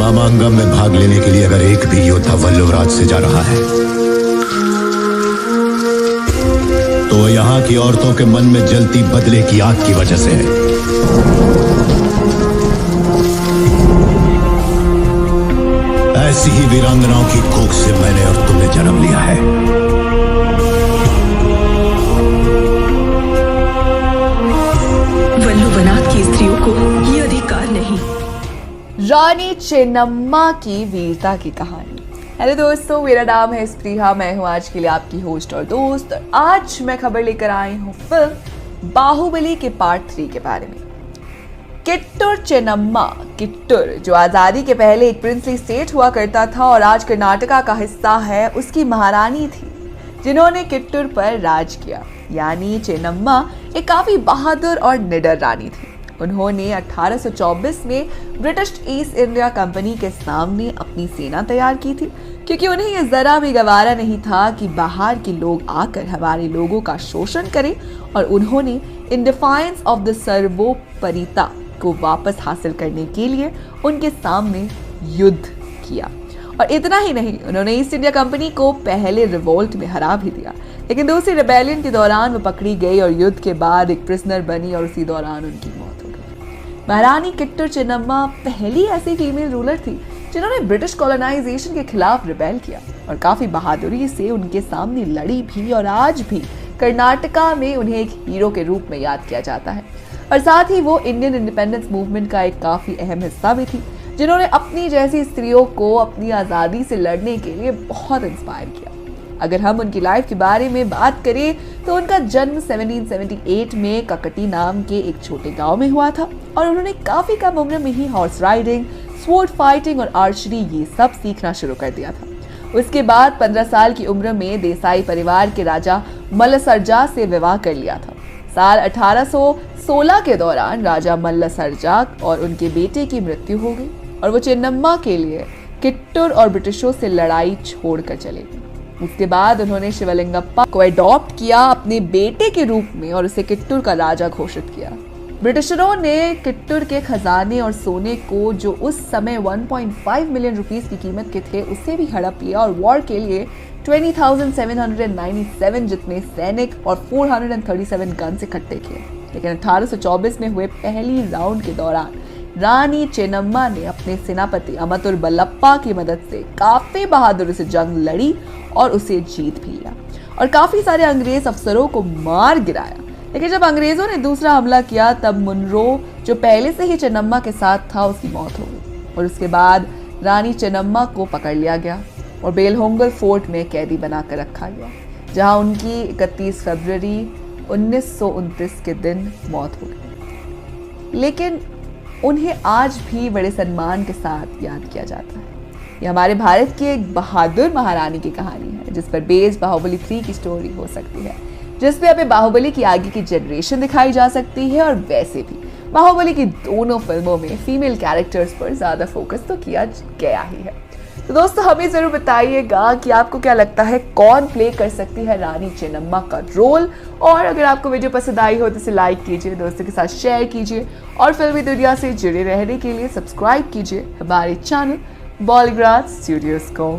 मामांगम में भाग लेने के लिए अगर एक भी योद्धा वल्लभराज से जा रहा है तो वो यहाँ की औरतों के मन में जलती बदले की आग की वजह से है। ऐसी ही वीरांगनाओं की कोख से मैंने और तुमने जन्म लिया है। वल्लभनाथ की स्त्रियों को ये अधिकार नहीं। रानी चेन्नम्मा की वीरता की कहानी। हेलो दोस्तों, मेरा नाम है स्प्रिया, मैं हूं आज के लिए आपकी होस्ट और दोस्त। आज मैं खबर लेकर आई हूं फिल्म बाहुबली के पार्ट 3 के बारे में। किट्टूर चेन्नम्मा, किट्टूर जो आजादी के पहले एक प्रिंसली स्टेट हुआ करता था और आज कर्नाटका का हिस्सा है, उसकी महारानी थी जिन्होंने किट्टूर पर राज किया। यानी चेन्नम्मा एक काफी बहादुर और निडर रानी थी। उन्होंने 1824 में ब्रिटिश ईस्ट इंडिया कंपनी के सामने अपनी सेना तैयार की थी, क्योंकि उन्हें यह जरा भी गवारा नहीं था कि बाहर के लोग आकर हमारे लोगों का शोषण करें, और उन्होंने इन डिफाइंस ऑफ द सर्वोपरिता को वापस हासिल करने के लिए उनके सामने युद्ध किया। और इतना ही नहीं, उन्होंने ईस्ट इंडिया कंपनी को पहले रिवोल्ट में हरा भी दिया, लेकिन दूसरी रिबेलियन के दौरान वो पकड़ी गई और युद्ध के बाद एक प्रिजनर बनी और उसी दौरान उनकी मौत हो गई। महारानी किट्टूर चेन्नम्मा पहली ऐसी फीमेल रूलर थी जिन्होंने ब्रिटिश कॉलोनाइजेशन के खिलाफ रिबेल किया और काफी बहादुरी से उनके सामने लड़ी भी, और आज भी कर्नाटका में उन्हें एक हीरो के रूप में याद किया जाता है। और साथ ही वो इंडियन इंडिपेंडेंस मूवमेंट का एक काफी अहम हिस्सा भी थी, जिन्होंने अपनी जैसी स्त्रियों को अपनी आज़ादी से लड़ने के लिए बहुत इंस्पायर किया। अगर हम उनकी लाइफ के बारे में बात करें तो उनका जन्म 1778 में ककटी नाम के एक छोटे गांव में हुआ था, और उन्होंने काफी कम उम्र में ही हॉर्स राइडिंग, स्वॉर्ड फाइटिंग और आर्चरी ये सब सीखना शुरू कर दिया था। उसके बाद 15 साल की उम्र में देसाई परिवार के राजा मल्लसर्जा से विवाह कर लिया था। साल 1816 के दौरान राजा मल्लसर्जा और उनके बेटे की मृत्यु हो गई और वो चेन्नम्मा के लिए किट्टूर और ब्रिटिशों से लड़ाई छोड़कर चले गए। उसके बाद उन्होंने शिवलिंगप्पा को अडॉप्ट किया अपने बेटे के रूप में और उसे किट्टूर का राजा घोषित किया। ब्रिटिशरों ने किट्टूर के खजाने और सोने को, जो उस समय 1.5 मिलियन रुपीस की कीमत के थे, उससे भी हड़प लिया और वॉर के लिए 20,797 जितने सैनिक और 437 गन्स इकट्ठे किए। लेकिन 1824 में हुए पहली राउंड के दौरान रानी चेन्नम्मा ने अपने सेनापति अमतुर बल्लप्पा की मदद से काफी बहादुरी से जंग लड़ी और उसे जीत भी लिया और काफी सारे अंग्रेज अफसरों को मार गिराया। लेकिन जब अंग्रेजों ने दूसरा हमला किया तब मुनरो, जो पहले से ही चेन्नम्मा के साथ था, उसकी मौत हो गई और उसके बाद रानी चेन्नम्मा को पकड़ लिया गया और बेलहोंगल फोर्ट में कैदी बनाकर रखा गया, जहां उनकी 31 फरवरी 1929 के दिन मौत हो गई। लेकिन उन्हें आज भी बड़े सम्मान के साथ याद किया जाता है। ये हमारे भारत की एक बहादुर महारानी की कहानी है, जिस पर बेस्ड बाहुबली 3 की स्टोरी हो सकती है, जिसपे अभी बाहुबली की आगे की जनरेशन दिखाई जा सकती है। और वैसे भी बाहुबली की दोनों फिल्मों में फीमेल कैरेक्टर्स पर ज्यादा फोकस तो किया गया ही है। तो दोस्तों, हमें जरूर बताइएगा कि आपको क्या लगता है कौन प्ले कर सकती है रानी चेन्नम्मा का रोल। और अगर आपको वीडियो पसंद आई हो तो इसे लाइक कीजिए, दोस्तों के साथ शेयर कीजिए और फिल्मी दुनिया से जुड़े रहने के लिए सब्सक्राइब कीजिए हमारे चैनल बॉलीवुड स्टूडियोज को।